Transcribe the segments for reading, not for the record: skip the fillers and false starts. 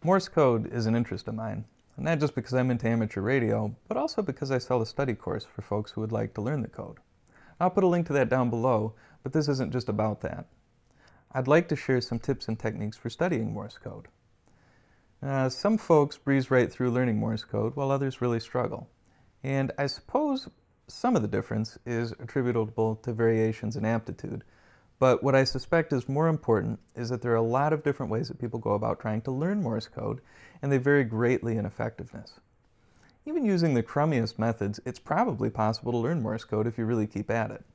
Morse code is an interest of mine, not just because I'm into amateur radio, but also because I sell a study course for folks who would like to learn the code. I'll put a link to that down below, but this isn't just about that. I'd like to share some tips and techniques for studying Morse code. Some folks breeze right through learning Morse code, while others really struggle. And I suppose some of the difference is attributable to variations in aptitude, but what I suspect is more important is that there are a lot of different ways that people go about trying to learn Morse code, and they vary greatly in effectiveness. Even using the crummiest methods, it's probably possible to learn Morse code if you really keep at it.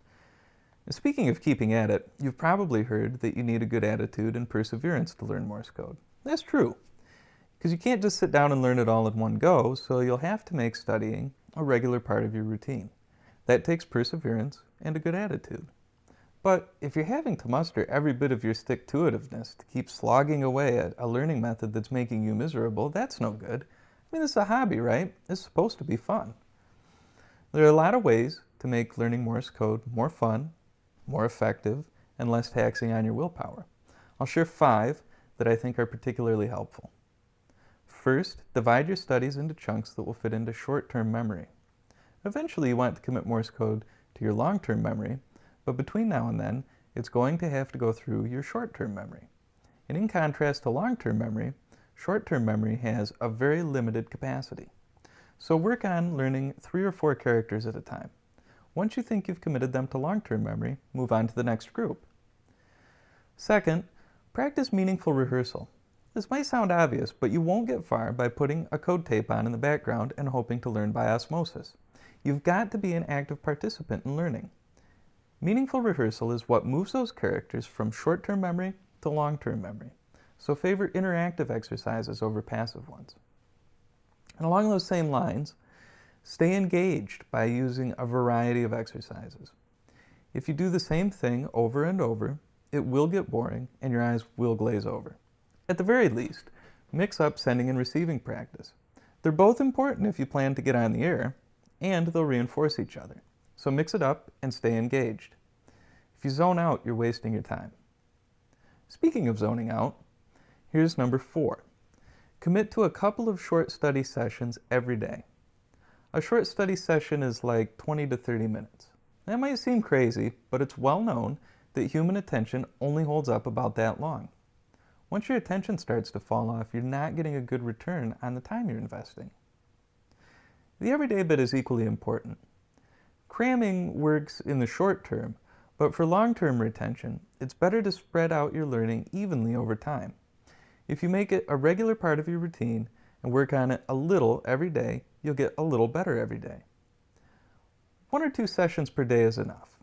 Speaking of keeping at it, you've probably heard that you need a good attitude and perseverance to learn Morse code. That's true, because you can't just sit down and learn it all in one go, so you'll have to make studying a regular part of your routine. That takes perseverance and a good attitude. But if you're having to muster every bit of your stick-to-itiveness to keep slogging away at a learning method that's making you miserable, that's no good. I mean, it's a hobby, right? It's supposed to be fun. There are a lot of ways to make learning Morse code more fun, more effective, and less taxing on your willpower. I'll share 5 that I think are particularly helpful. First, divide your studies into chunks that will fit into short-term memory. Eventually, you want to commit Morse code to your long-term memory, but between now and then, it's going to have to go through your short-term memory. And in contrast to long-term memory, short-term memory has a very limited capacity. So work on learning 3 or 4 characters at a time. Once you think you've committed them to long-term memory, move on to the next group. Second, practice meaningful rehearsal. This might sound obvious, but you won't get far by putting a code tape on in the background and hoping to learn by osmosis. You've got to be an active participant in learning. Meaningful rehearsal is what moves those characters from short-term memory to long-term memory. So favor interactive exercises over passive ones. And along those same lines, stay engaged by using a variety of exercises. If you do the same thing over and over, it will get boring and your eyes will glaze over. At the very least, mix up sending and receiving practice. They're both important if you plan to get on the air, and they'll reinforce each other. So mix it up and stay engaged. If you zone out, you're wasting your time. Speaking of zoning out, here's number 4. Commit to a couple of short study sessions every day. A short study session is like 20 to 30 minutes. That might seem crazy, but it's well known that human attention only holds up about that long. Once your attention starts to fall off, you're not getting a good return on the time you're investing. The everyday bit is equally important. Cramming works in the short term, but for long-term retention, it's better to spread out your learning evenly over time. If you make it a regular part of your routine and work on it a little every day, you'll get a little better every day. 1 or 2 sessions per day is enough.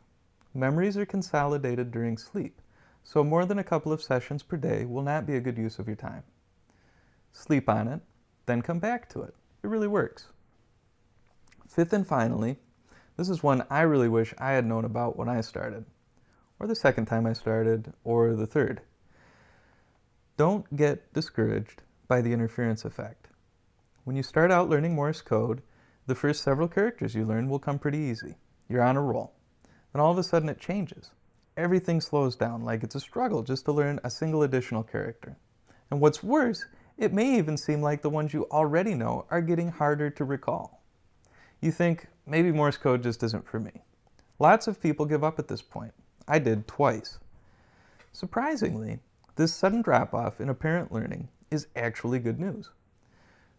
Memories are consolidated during sleep, so more than a couple of sessions per day will not be a good use of your time. Sleep on it, then come back to it. It really works. 5th and finally, this is one I really wish I had known about when I started, or the second time I started, or the third. Don't get discouraged by the interference effect. When you start out learning Morse code, the first several characters you learn will come pretty easy. You're on a roll. Then all of a sudden it changes. Everything slows down, like it's a struggle just to learn a single additional character. And what's worse, it may even seem like the ones you already know are getting harder to recall. You think, maybe Morse code just isn't for me. Lots of people give up at this point. I did twice. Surprisingly, this sudden drop-off in apparent learning is actually good news.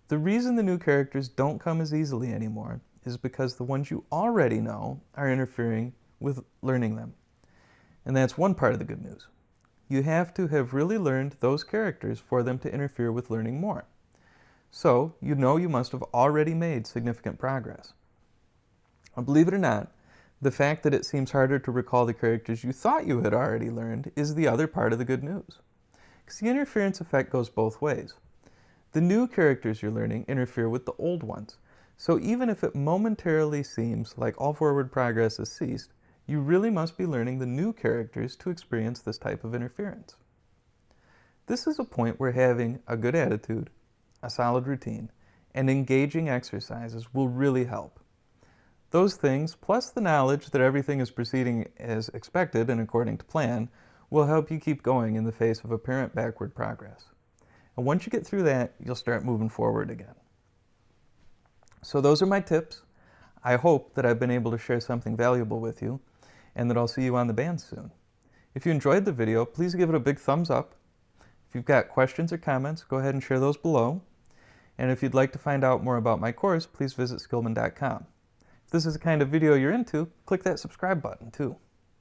The reason the new characters don't come as easily anymore is because the ones you already know are interfering with learning them. And that's one part of the good news. You have to have really learned those characters for them to interfere with learning more. So, you know you must have already made significant progress. And believe it or not, the fact that it seems harder to recall the characters you thought you had already learned is the other part of the good news. Because the interference effect goes both ways. The new characters you're learning interfere with the old ones. So even if it momentarily seems like all forward progress has ceased, you really must be learning the new characters to experience this type of interference. This is a point where having a good attitude, a solid routine, and engaging exercises will really help. Those things, plus the knowledge that everything is proceeding as expected and according to plan, will help you keep going in the face of apparent backward progress. And once you get through that, you'll start moving forward again. So those are my tips. I hope that I've been able to share something valuable with you, and that I'll see you on the band soon. If you enjoyed the video, please give it a big thumbs up. If you've got questions or comments, go ahead and share those below. And if you'd like to find out more about my course, please visit skillman.com. If this is the kind of video you're into, click that subscribe button too.